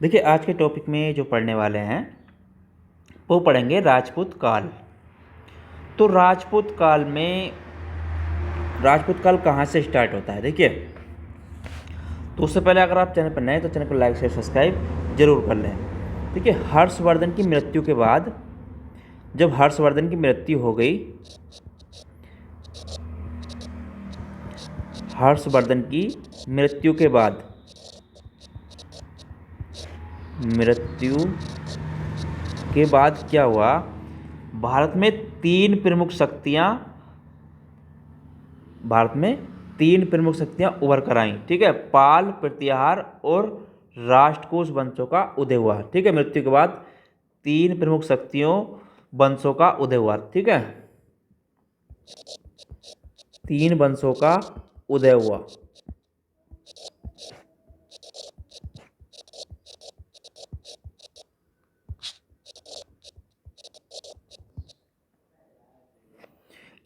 देखिए आज के टॉपिक में जो पढ़ने वाले हैं वो पढ़ेंगे राजपूत काल। तो राजपूत काल कहाँ से स्टार्ट होता है। देखिए, तो उससे पहले अगर आप चैनल पर नए तो चैनल को लाइक शेयर सब्सक्राइब जरूर कर लें। देखिए, हर्षवर्धन की मृत्यु के बाद, जब हर्षवर्धन की मृत्यु हो गई, हर्षवर्धन की मृत्यु के बाद क्या हुआ, भारत में तीन प्रमुख शक्तियां उभर कर आईं। ठीक है, पाल, प्रतिहार और राष्ट्रकूट वंशों का उदय हुआ। ठीक है, मृत्यु के बाद तीन प्रमुख वंशों का उदय हुआ। ठीक है, तीन वंशों का उदय हुआ।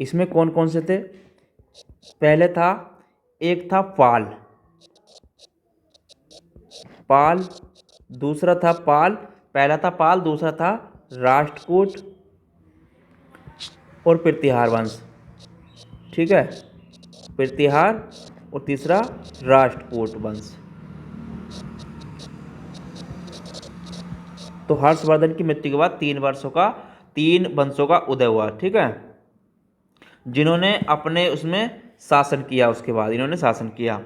इसमें कौन कौन से थे? एक था पाल, दूसरा था पाल, पहला था पाल, दूसरा था राष्ट्रकूट और प्रतिहार वंश। ठीक है, प्रतिहार और तीसरा राष्ट्रकूट वंश। तो हर्षवर्धन की मृत्यु के बाद तीन वंशों का उदय हुआ। ठीक है, जिन्होंने अपने उसमें शासन किया, उसके बाद इन्होंने शासन किया।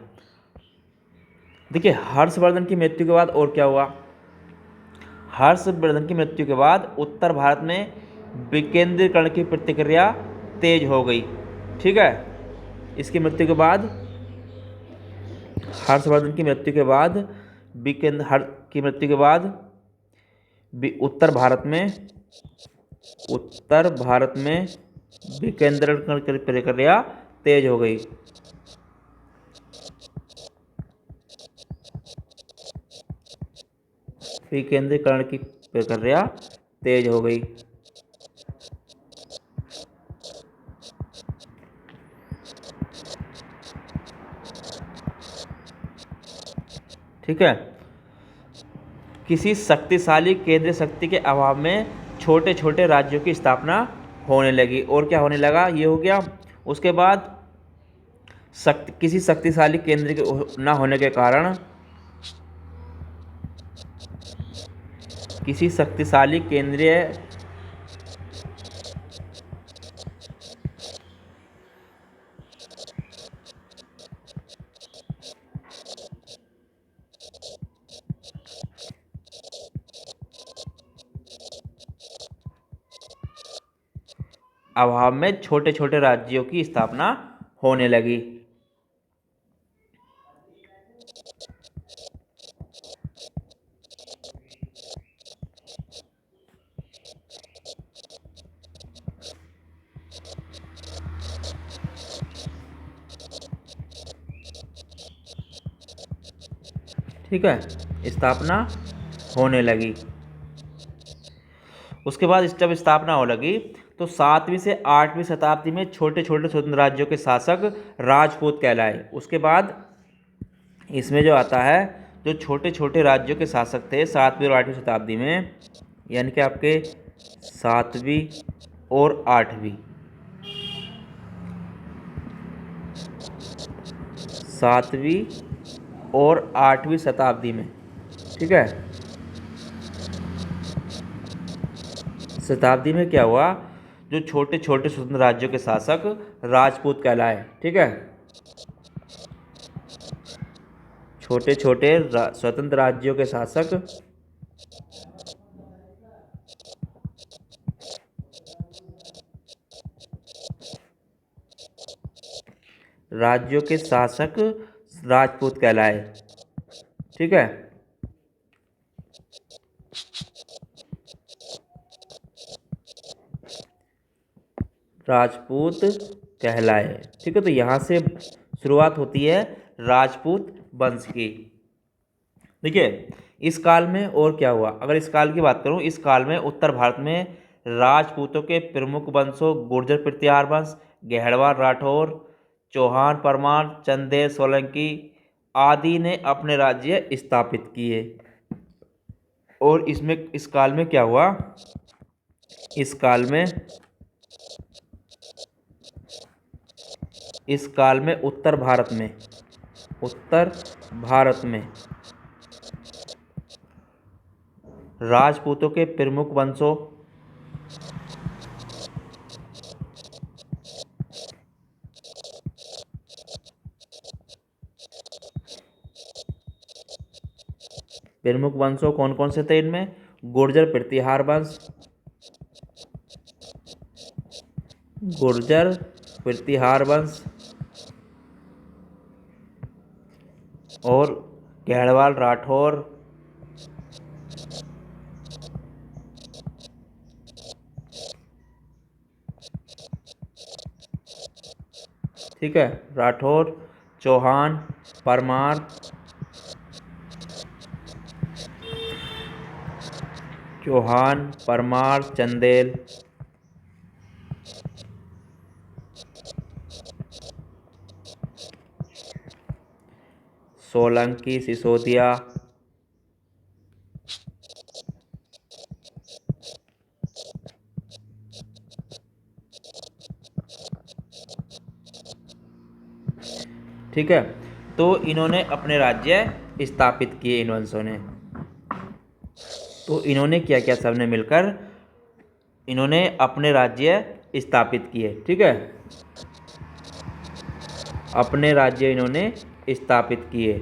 देखिए, हर्षवर्धन की मृत्यु के बाद और क्या हुआ? हर्षवर्धन की मृत्यु के बाद उत्तर भारत में विकेंद्रीकरण की प्रतिक्रिया तेज हो गई। ठीक है, इसकी मृत्यु के बाद, हर्षवर्धन की मृत्यु के बाद उत्तर भारत में विकेंद्रीकरण की प्रक्रिया तेज हो गई। विकेंद्रीकरण की प्रक्रिया तेज हो गई। ठीक है, किसी शक्तिशाली केंद्रीय शक्ति के अभाव में छोटे छोटे राज्यों की स्थापना होने लगी। और क्या होने लगा? ये हो गया। उसके बाद किसी शक्तिशाली केंद्र के न होने के कारण, किसी शक्तिशाली केंद्रीय अभाव में छोटे छोटे राज्यों की स्थापना होने लगी। ठीक है, स्थापना होने लगी। उसके बाद जब स्थापना हो लगी तो 7वीं से 8वीं शताब्दी में छोटे छोटे स्वतंत्र राज्यों के शासक राजपूत कहलाए। उसके बाद इसमें जो आता है, जो छोटे छोटे राज्यों के शासक थे 7वीं और 8वीं शताब्दी में, यानी कि आपके 7वीं और 8वीं 7वीं और 8वीं शताब्दी में, ठीक है, शताब्दी में क्या हुआ, जो छोटे छोटे स्वतंत्र राज्यों के शासक राजपूत कहलाए। ठीक है, छोटे छोटे स्वतंत्र राज्यों के शासक राजपूत कहलाए। ठीक है, राजपूत कहलाए। ठीक है, तो यहाँ से शुरुआत होती है राजपूत वंश की। देखिए, इस काल में और क्या हुआ, अगर इस काल की बात करूँ, इस काल में उत्तर भारत में राजपूतों के प्रमुख वंशों गुर्जर प्रतिहार वंश, गहड़वार राठौर, चौहान परमार, चंदेल सोलंकी आदि ने अपने राज्य स्थापित किए। और इसमें इस काल में क्या हुआ, इस काल में उत्तर भारत में राजपूतों के प्रमुख वंशों कौन कौन से थे इनमें, गुर्जर प्रतिहार वंश, और घेड़वाल राठौर, ठीक है, राठौर, चौहान, परमार, चंदेल, सोलंकी, सिसोदिया, ठीक है। तो इन्होंने अपने राज्य स्थापित किए इन वंशों ने। तो इन्होंने क्या किया, सबने मिलकर इन्होंने अपने राज्य स्थापित किए, ठीक है, अपने राज्य इन्होंने स्थापित किए।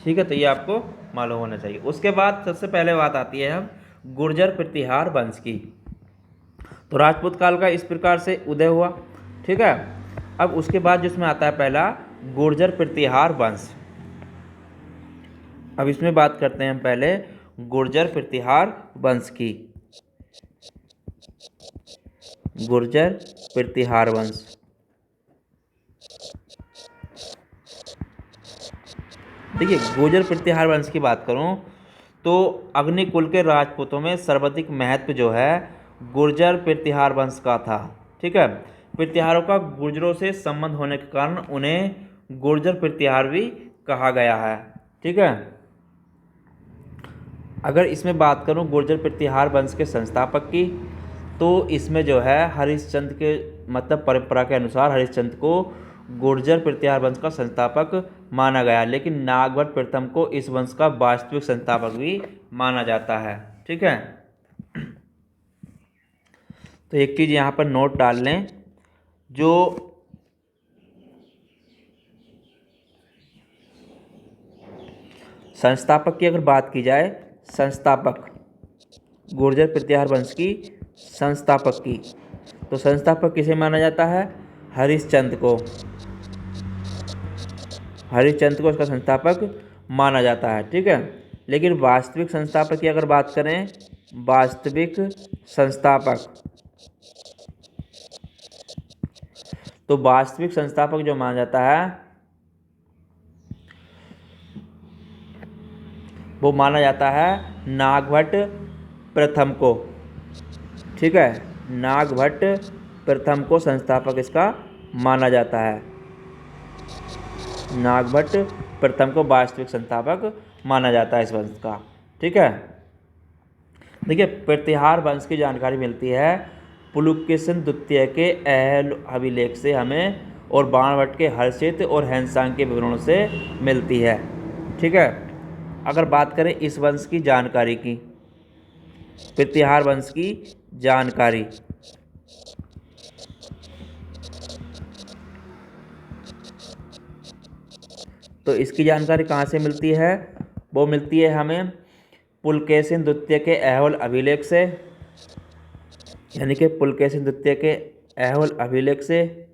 ठीक है, तो ये आपको मालूम होना चाहिए। उसके बाद सबसे पहले बात आती है हम गुर्जर प्रतिहार वंश की। तो राजपूत काल का इस प्रकार से उदय हुआ, ठीक है। अब उसके बाद जिसमें आता है पहला गुर्जर प्रतिहार वंश। अब इसमें बात करते हैं हम पहले गुर्जर प्रतिहार वंश की। गुर्जर प्रतिहार वंश, देखिए गुर्जर प्रतिहार वंश की बात करूं तो अग्निकुल के राजपूतों में सर्वाधिक महत्व जो है गुर्जर प्रतिहार वंश का था, ठीक है। प्रतिहारों का गुर्जरों से संबंध होने के कारण उन्हें गुर्जर प्रतिहार भी कहा गया है, ठीक है। अगर इसमें बात करूं गुर्जर प्रतिहार वंश के संस्थापक की, तो इसमें जो है हरिश्चंद्र के मतलब परंपरा के अनुसार हरिश्चंद्र को गुर्जर प्रतिहार वंश का संस्थापक माना गया, लेकिन नागभट्ट प्रथम को इस वंश का वास्तविक संस्थापक भी माना जाता है, ठीक है। तो एक चीज़ यहाँ पर नोट डाल लें, जो संस्थापक की अगर बात की जाए, संस्थापक गुर्जर प्रतिहार वंश की संस्थापक की, तो संस्थापक किसे माना जाता है, हरिश्चंद्र को इसका संस्थापक माना जाता है, ठीक है। लेकिन वास्तविक संस्थापक की अगर बात करें, वास्तविक संस्थापक, तो वास्तविक संस्थापक जो माना जाता है वो माना जाता है नागभट्ट प्रथम को, ठीक है। नागभट्ट प्रथम को संस्थापक इसका माना जाता है, नागभट्ट प्रथम को वास्तविक संस्थापक माना जाता है इस वंश का, ठीक है। देखिए प्रतिहार वंश की जानकारी मिलती है पुलकेशिन द्वितीय के अहल अभिलेख से हमें, और बाणभट्ट के हर्षित और हैंसांग के विवरणों से मिलती है, ठीक है। अगर बात करें इस वंश की जानकारी की, प्रतिहार वंश की जानकारी, तो इसकी जानकारी कहाँ से मिलती है, वो मिलती है हमें पुलकेशिन द्वितीय के अहवल अभिलेख से, यानी कि पुलकेशिन द्वितीय के अहवल अभिलेख से,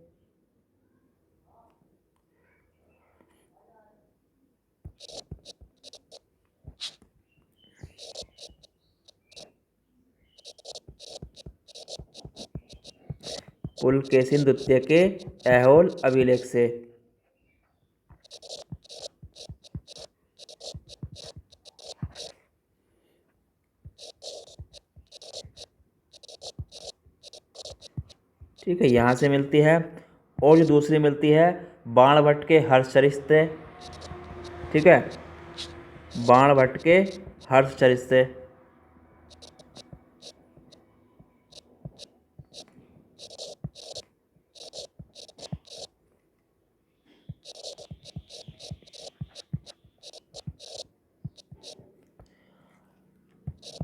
पुलकेशिन द्वितीय के ऐहोल अभिलेख से। ठीक है, यहाँ से मिलती है। और जो दूसरी मिलती है बाणभट्ट के हर्षचरित, ठीक है। बाण भट्ट के हर्षचरित से।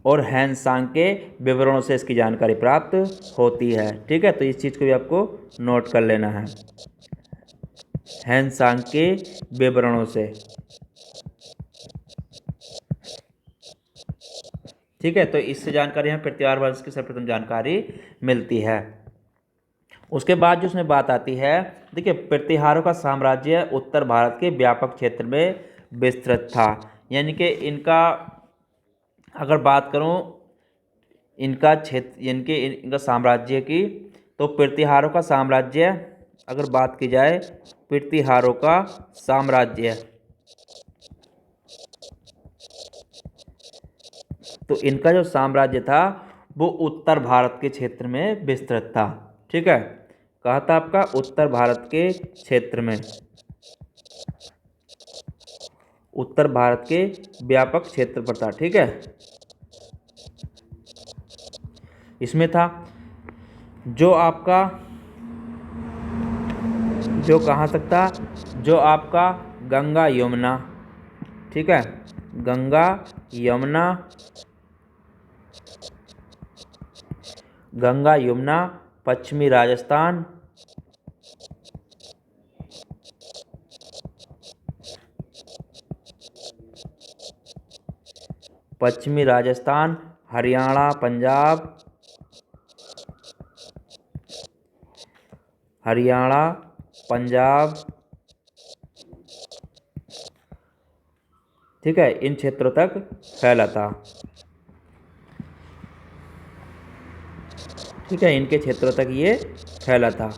और हैंसांग के विवरणों से इसकी जानकारी प्राप्त होती है। ठीक है, तो इस चीज़ को भी आपको नोट कर लेना है, हैंसांग के विवरणों से। ठीक है, तो इससे जानकारी हमें पृथ्वीहार वंश की सर्वप्रथम जानकारी मिलती है। उसके बाद जो उसमें बात आती है, देखिए पृथ्वीहारों का साम्राज्य उत्तर भारत के व्यापक क्षेत्र में विस्तृत था। यानी कि इनका अगर बात करूं इनका क्षेत्र यानी कि इनका साम्राज्य की, तो पृथ्वीहारों का साम्राज्य अगर बात की जाए, पृथ्वीहारों का साम्राज्य, तो इनका जो साम्राज्य था वो उत्तर भारत के क्षेत्र में विस्तृत था। ठीक है, कहा था आपका उत्तर भारत के क्षेत्र में, उत्तर भारत के व्यापक क्षेत्र पर था। ठीक है, इसमें था जो आपका, जो कहाँ तक था, जो आपका गंगा यमुना, ठीक है, गंगा यमुना, गंगा यमुना पश्चिमी राजस्थान, पश्चिमी राजस्थान, हरियाणा, पंजाब, हरियाणा, पंजाब, ठीक है, इन क्षेत्रों तक फैला था। ठीक है, इनके क्षेत्रों तक ये फैला था।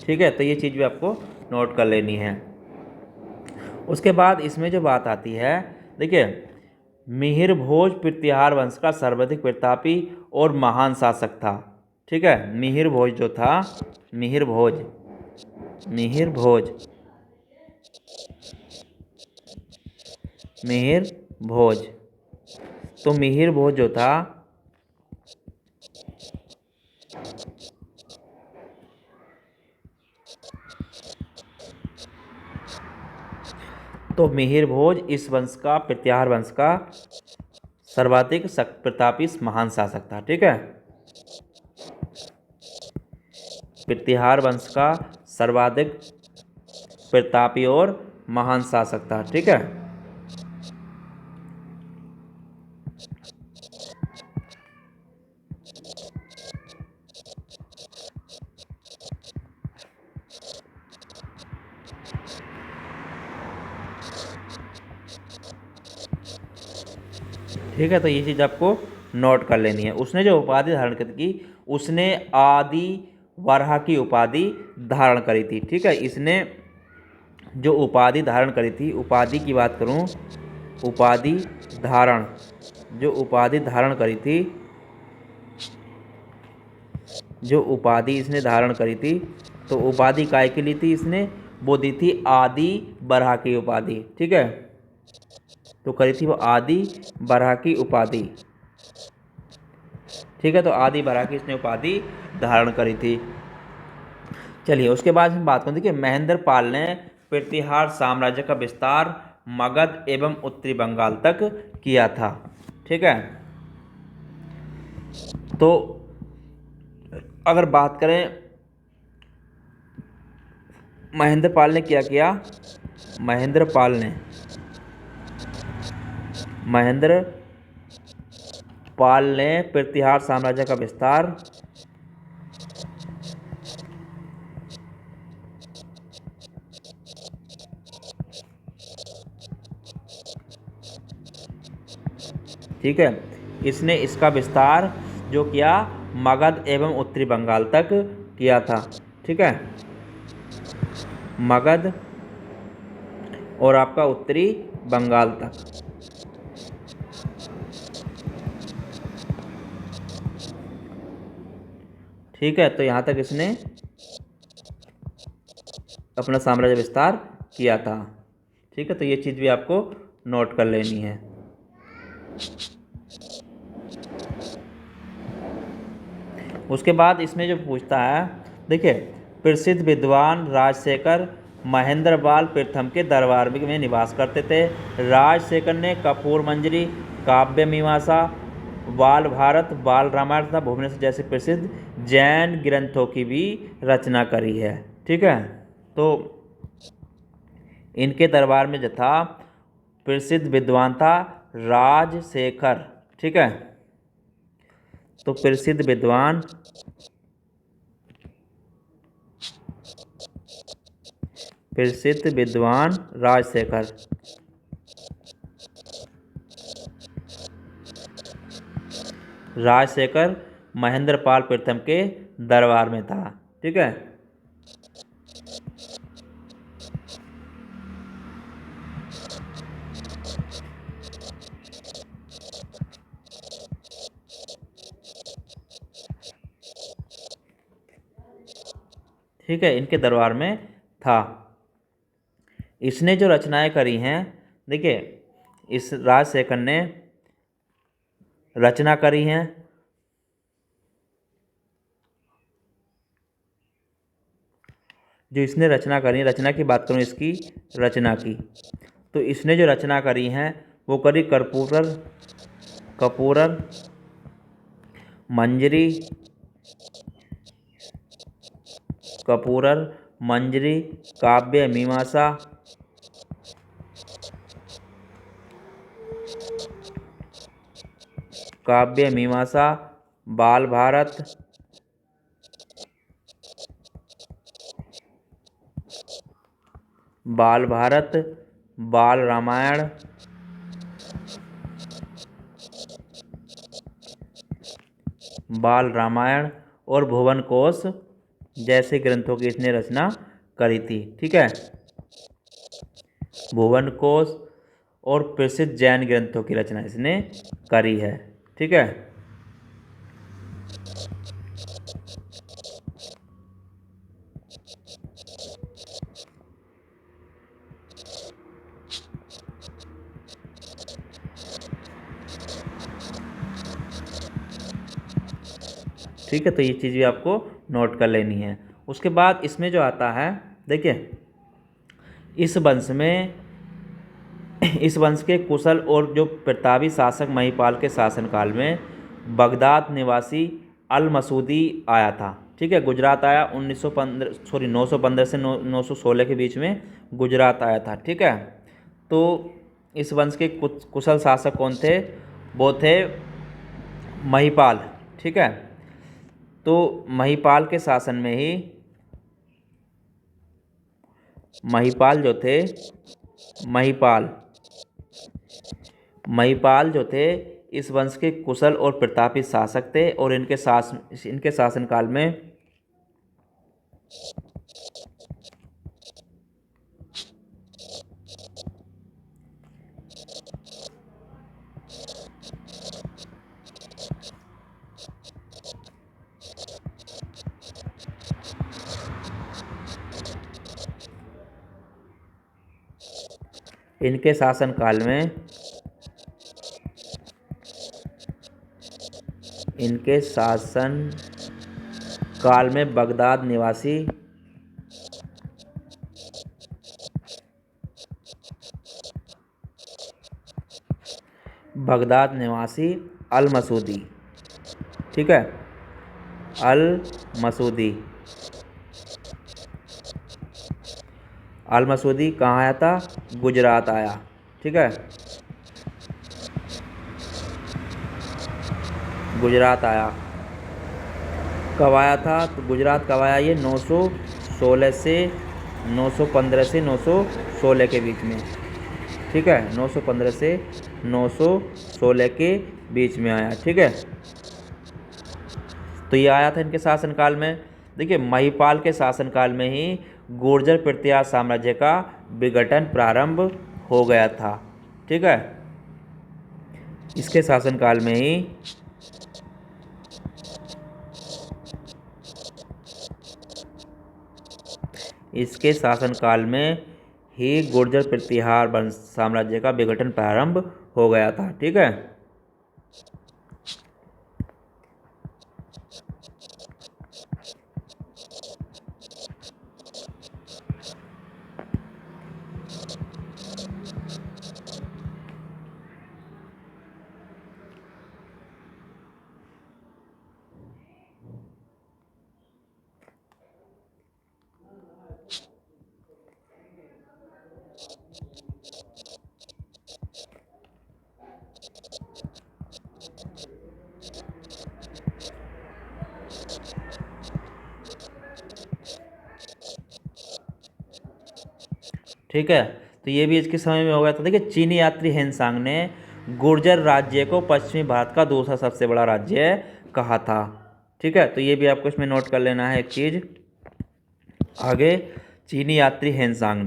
ठीक है, तो ये चीज़ भी आपको नोट कर लेनी है। उसके बाद इसमें जो बात आती है, देखिए मिहिर भोज पृथ्वीहार वंश का सर्वाधिक प्रतापी और महान शासक था। ठीक है, मिहिर भोज जो था, मिहिर भोज, मिहिर भोज, मिहिर भोज, तो मिहिर भोज जो था, तो मिहिर भोज इस वंश का, पृथ्वीहार वंश का सर्वाधिक प्रतापी महान शासक था। ठीक है, पृथ्वीहार वंश का सर्वाधिक प्रतापी और महान शासक था। ठीक है, ठीक है, तो ये चीज़ आपको नोट कर लेनी है। उसने जो उपाधि धारण की, उसने आदि वराह की उपाधि धारण करी थी। ठीक है, इसने जो उपाधि धारण करी थी, उपाधि की बात करूं, उपाधि धारण, जो उपाधि धारण करी थी, जो उपाधि इसने धारण करी थी, तो उपाधि काय के लिए थी, इसने वो दी थी आदि बराह की उपाधि। ठीक है, तो करी थी वो आदि बराह की उपाधि। ठीक है, तो आदि बराह की इसने उपाधि धारण करी थी। चलिए उसके बाद हम बात करें, देखिए महेंद्र पाल ने पृथ्वीहार साम्राज्य का विस्तार मगध एवं उत्तरी बंगाल तक किया था। ठीक है, तो अगर बात करें महेंद्र पाल ने क्या किया, महेंद्र पाल ने, महेंद्र पाल ने पृथ्वीहार साम्राज्य का विस्तार ठीक है, इसने इसका विस्तार जो किया मगध एवं उत्तरी बंगाल तक किया था। ठीक है, मगध और आपका उत्तरी बंगाल तक। ठीक है, तो यहाँ तक इसने अपना साम्राज्य विस्तार किया था। ठीक है, तो ये चीज़ भी आपको नोट कर लेनी है। उसके बाद इसमें जो पूछता है, देखिए, प्रसिद्ध विद्वान राजशेखर महेंद्र बाल प्रथम के दरबार में निवास करते थे। राजशेखर ने कपूर मंजरी, काव्य मीमांसा, बाल भारत, बाल रामायण तथा भुवनेश्वर जैसे प्रसिद्ध जैन ग्रंथों की भी रचना करी है। ठीक है, तो इनके दरबार में जो था प्रसिद्ध विद्वान था राजशेखर। ठीक है, तो प्रसिद्ध विद्वान राजशेखर। राजशेखर महेंद्र पाल प्रथम के दरबार में था। ठीक है, ठीक है, इनके दरबार में था। इसने जो रचनाएं करी हैं, देखिए, इस राजशेखर ने रचना करी हैं, जो इसने रचना करी, रचना की बात करूँ इसकी रचना की, तो इसने जो रचना करी हैं वो करी कपूरर मंजरी, काव्य मीमांसा, बाल भारत, बाल रामायण, और भुवन कोश जैसे ग्रंथों की इसने रचना करी थी। ठीक है, भुवन कोश और प्रसिद्ध जैन ग्रंथों की रचना इसने करी है। ठीक है, ठीक है, तो ये चीज़ भी आपको नोट कर लेनी है। उसके बाद इसमें जो आता है, देखिए, इस वंश के कुशल और जो प्रतापी शासक महिपाल के शासनकाल में बगदाद निवासी अल मसूदी आया था। ठीक है, गुजरात आया 915 से 916 के बीच में गुजरात आया था। ठीक है, तो इस वंश के कुशल शासक कौन थे? वो थे महिपाल। ठीक है, तो महिपाल के शासन में ही महिपाल जो थे इस वंश के कुशल और प्रतापी शासक थे, और इनके शासनकाल में बगदाद निवासी अल मसूदी। ठीक है, अल मसूदी कहाँ आया था? गुजरात आया। ठीक है, गुजरात आया। कब आया था? तो गुजरात कब आया? ये 915 से 916 के बीच में। ठीक है, 915 से 916 के बीच में आया। ठीक है, तो ये आया था इनके शासनकाल में। देखिए, महिपाल के शासनकाल में ही गुर्जर प्रत्याश साम्राज्य का विघटन प्रारंभ हो गया था। ठीक है, इसके शासनकाल में ही इसके शासनकाल में ही गुर्जर प्रतिहार वंश साम्राज्य का विघटन प्रारंभ हो गया था। ठीक है, ठीक है। तो ये भी इसके समय में हो गया था। देखिए, चीनी यात्री हेनसांग ने गुर्जर राज्य को पश्चिमी भारत का दूसरा सबसे बड़ा राज्य कहा था। ठीक है, तो ये भी आपको इसमें नोट कर लेना है एक चीज़। आगे, चीनी यात्री हेनसांग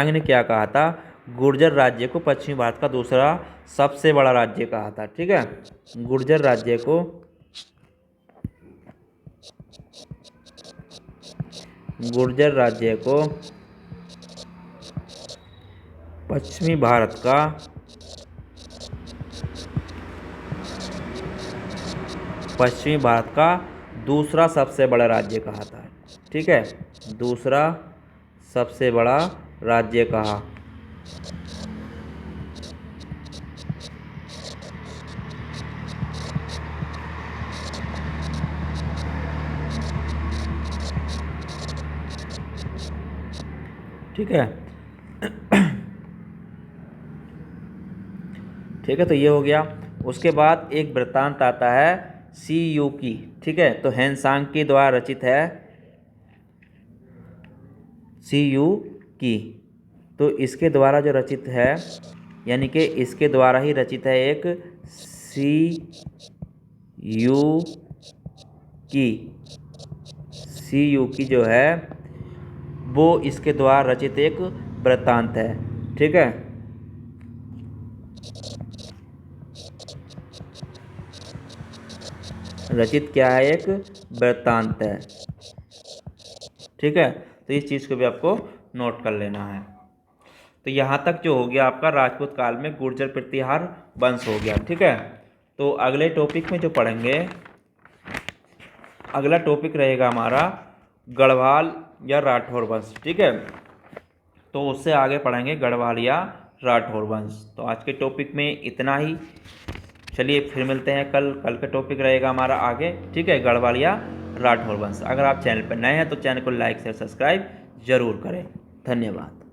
ने क्या कहा था? गुर्जर राज्य को पश्चिमी भारत का दूसरा सबसे बड़ा राज्य कहा था। ठीक है, गुर्जर राज्य को पश्चिमी भारत का दूसरा सबसे बड़ा राज्य कहा था। ठीक है, दूसरा सबसे बड़ा राज्य कहा। ठीक है, ठीक है, तो ये हो गया। उसके बाद एक वृत्तांत आता है सी यू की। ठीक है, तो हेनसांग के द्वारा रचित है सी यू की। तो इसके द्वारा जो रचित है, यानी कि इसके द्वारा ही रचित है एक सी यू की जो है वो इसके द्वारा रचित एक वृत्तांत है। ठीक है, रचित क्या है? एक वृत्तांत है। ठीक है, तो इस चीज़ को भी आपको नोट कर लेना है। तो यहाँ तक जो हो गया आपका राजपूत काल में गुर्जर प्रतिहार वंश हो गया। ठीक है, तो अगले टॉपिक में जो पढ़ेंगे, अगला टॉपिक रहेगा हमारा गढ़वाल या राठौर वंश। ठीक है, तो उससे आगे पढ़ेंगे गढ़वाल या राठौर वंश। तो आज के टॉपिक में इतना ही। चलिए फिर मिलते हैं कल का टॉपिक रहेगा हमारा आगे। ठीक है, गढ़वाल या राठौर वंश। अगर आप चैनल पर नए हैं तो चैनल को लाइक शेयर सब्सक्राइब जरूर करें। धन्यवाद।